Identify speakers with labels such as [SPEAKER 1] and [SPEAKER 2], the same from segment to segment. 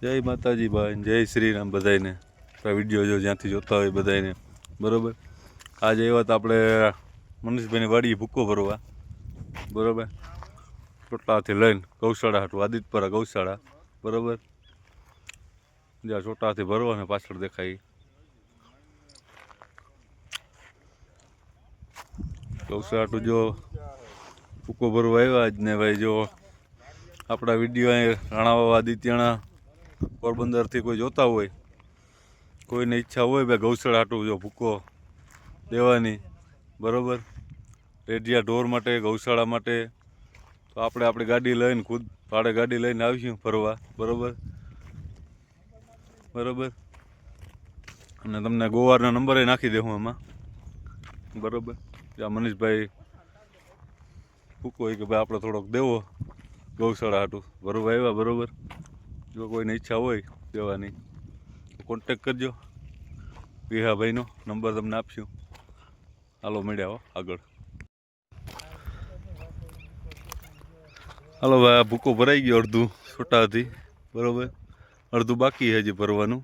[SPEAKER 1] જય માતાજી ભાઈ, જય શ્રી રામ બધાને. આપણા વિડીયો જો જ્યાંથી જોતા હોય બધાને બરાબર. આજે એવા તો આપણે મનીષભાઈની વાડીએ ભૂકો ભરવા બરાબર. ચોટાથી લઈને ગૌશાળા હાટું આદિત્યપરા ગૌશાળા બરાબર. જ્યાં ચોટાથી ભરવાને પાછળ દેખાય ગૌશાળા હાટું જો ભૂકો ભરવા આવ્યા જ ને ભાઈ. જો આપણા વિડીયો અહીં રાણાવાવ આદિત્યના પોરબંદરથી કોઈ જોતા હોય, કોઈને ઈચ્છા હોય ભાઈ ગૌશાળા હાટું જો ભૂકો દેવાની બરાબર, રેડિયા ઢોર માટે ગૌશાળા માટે, તો આપણે આપણી ગાડી લઈને ખુદ ભાડે ગાડી લઈને આવીશું ફરવા બરાબર બરાબર. અને તમને ગોવારના નંબરે નાખી દઉં એમાં બરાબર. જ્યાં મનીષભાઈ ભૂકો હોય કે ભાઈ આપણે થોડોક દેવો ગૌશાળા હાટું ભરવા આવ્યા બરાબર. જો કોઈને ઈચ્છા હોય દેવાની તો કોન્ટેક કરજો. વિહાભાઈનો નંબર તમને આપશું. હાલો મળ્યા હો આગળ. હાલો ભાઈ, આ ભૂકો ભરાઈ ગયો અડધું છોટાથી બરાબર, અડધું બાકી છે હજી ભરવાનું.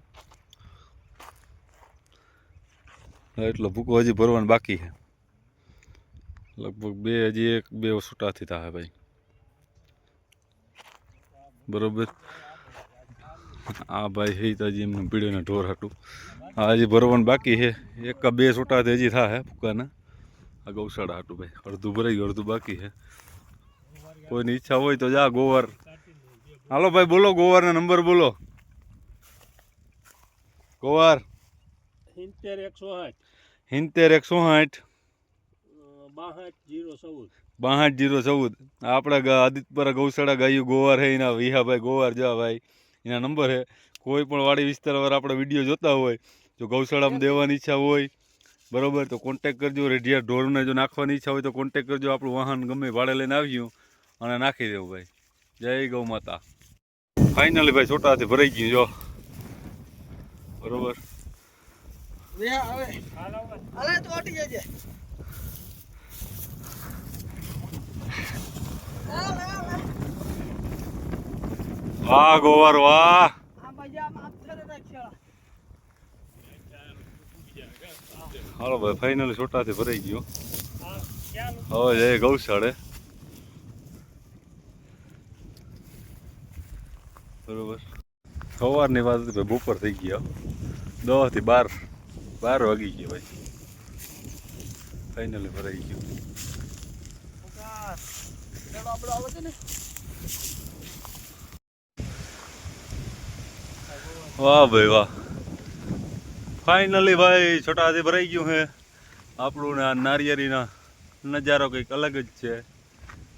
[SPEAKER 1] એટલો ભૂકો હજી ભરવાનું બાકી છે. લગભગ હજી બે છૂટાથી થાય ભાઈ બરાબર. આ ભાઈ હે તો હજી એમને પીડીને ઢોર હાટું આ હજી ભરવાનું બાકી છે. એક બે છૂટાથી હજી થાય ભૂકાના. આ ગૌશાળા હાટું ભાઈ અડધું ભરાઈ ગયું, અડધું બાકી છે. કોઈની ઈચ્છા હોય તો જા ગોવાર. હાલો ભાઈ બોલો, ગોવારના નંબર બોલો. ગોવાર
[SPEAKER 2] 70
[SPEAKER 1] 160 62 014. આપણા આદિત્યપરા ગૌશાળા ગાયું ગોવાર હે એના વિહાભાઈ ગોવાર જા ભાઈ એના નંબર છે. કોઈ પણ વાડી વિસ્તારવાળા આપણા વિડીયો જોતા હોય, જો ગૌશાળામાં દેવાની ઈચ્છા હોય બરાબર તો કોન્ટેક કરજો. રેડિયા ઢોરને જો નાખવાની ઈચ્છા હોય તો કોન્ટેક કરજો. આપણું વાહન ગમે ભાડે લઈને આવ્યું અને નાખી દેવું ભાઈ. જય ગૌ માતા. ફાઇનલી ભાઈ છોટાથી ભરાઈ ગયું જો બરોબર. વાહ ગોવાર વાહ. હાલો ભાઈ ફાઇનલી છોટાથી ભરાઈ ગયો. હવે જય ગૌશાળે બરોબર. સવારની વાત હતી ભાઈ, બપોર થઈ ગયા 10 થી 12 વાગી ગયા ભાઈ. ફાઇનલી ભરાઈ ગયું. વાહ ભાઈ વાહ. ફાઇનલી ભાઈ છોટાથી ભરાઈ ગયું છે આપણું. ને આ નારિયેરીના નજારો કંઈક અલગ જ છે.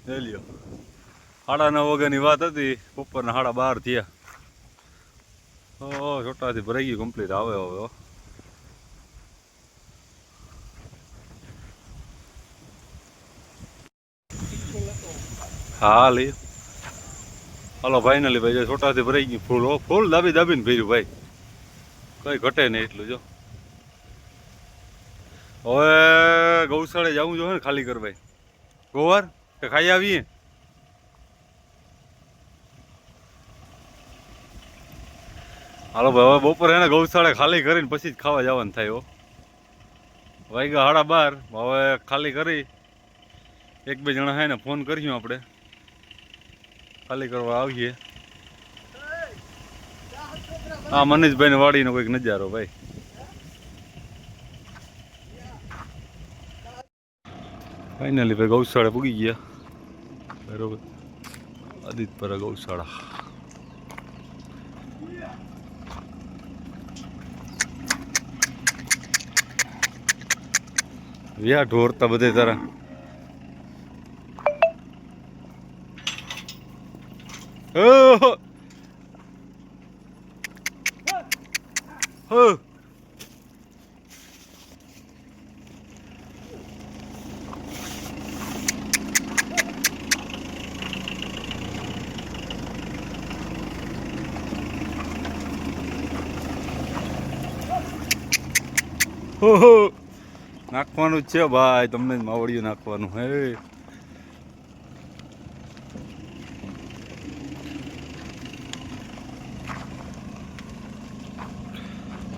[SPEAKER 1] જોઈ લ્યો. 9:30 વાગ્યાની વાત હતી, બપોરના 12:30 થયા. છોટાથી ભરાઈ ગયું કમ્પ્લીટ. આવે હવે હા લે. હાલો ફાઇનલી ભાઈ છોટાથી ભરાઈ ગયું ફૂલ. ફૂલ દાબી દાબીને ભર્યું ભાઈ, કઈ ઘટે નહીં એટલું. જો હવે ગૌશાળે જવું જોઈએ ને ખાલી કર ભાઈ. ગોવાર કે ખાઈ આવીએ. હાલો ભાઈ હવે બપોરે એને ગૌશાળે ખાલી કરીને પછી જ ખાવા જવાનું થાય. વાગ્યા 12:30. હવે ખાલી કરી 1-2 જણા હે ને ફોન કર્યું આપણે, ખાલી કરવા આવીએ. હા મનીષભાઈ વાડીનો કોઈક નજારો ભાઈ. ફાઇનલી ભાઈ ગૌશાળા પૂગી ગયા બરોબર. આદિત્યપરા ગૌશાળા. વ્યા ઢોરતા બધે તારા. નાખવાનું જ છે ભાઈ, તમને જ માવડિયું નાખવાનું હે.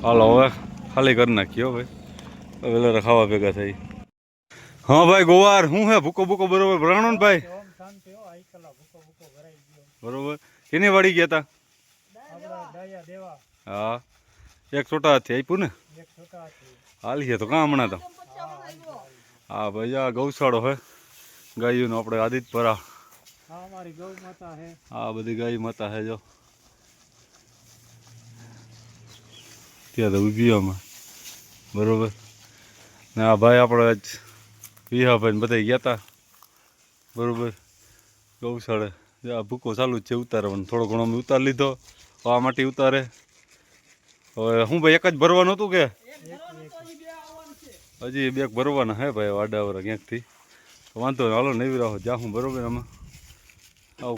[SPEAKER 1] હાલો હવે ખાલી કરી નાખીએ હો ભાઈ હવે વેલા ખાવા ભેગા થઈ. હા ભાઈ ગોવાર શું હે ભૂકો ભૂકો બરોબર ભરાણો ને ભાઈ બરોબર કેની વાડી ગયા તા હા એક છોટા હાથી આપ્યું ને હાલી છે તો કાં હમણાં તો હા ભાઈ આ ગૌશાળો હે ગાયોનો આપણે આદિત્યપરા હા બધી ગાય માતા હે જો ત્યાં તો ઊભી આમાં બરોબર ને આ ભાઈ આપણે આજ વિહાભાઈ ને બધા ગયા હતા બરોબર ગૌશાળે આ ભૂકો ચાલુ જ છે ઉતારવાનું થોડો ઘણો અમે ઉતાર લીધો આ માટી ઉતારે હવે હું ભાઈ એક જ ભરવાનું હતું કે હજી બેગ ભરવાના હે ભાઈ આડાવરા ક્યાંકથી વાંધો હાલો નવી રાહો જા હું બરોબર આમાં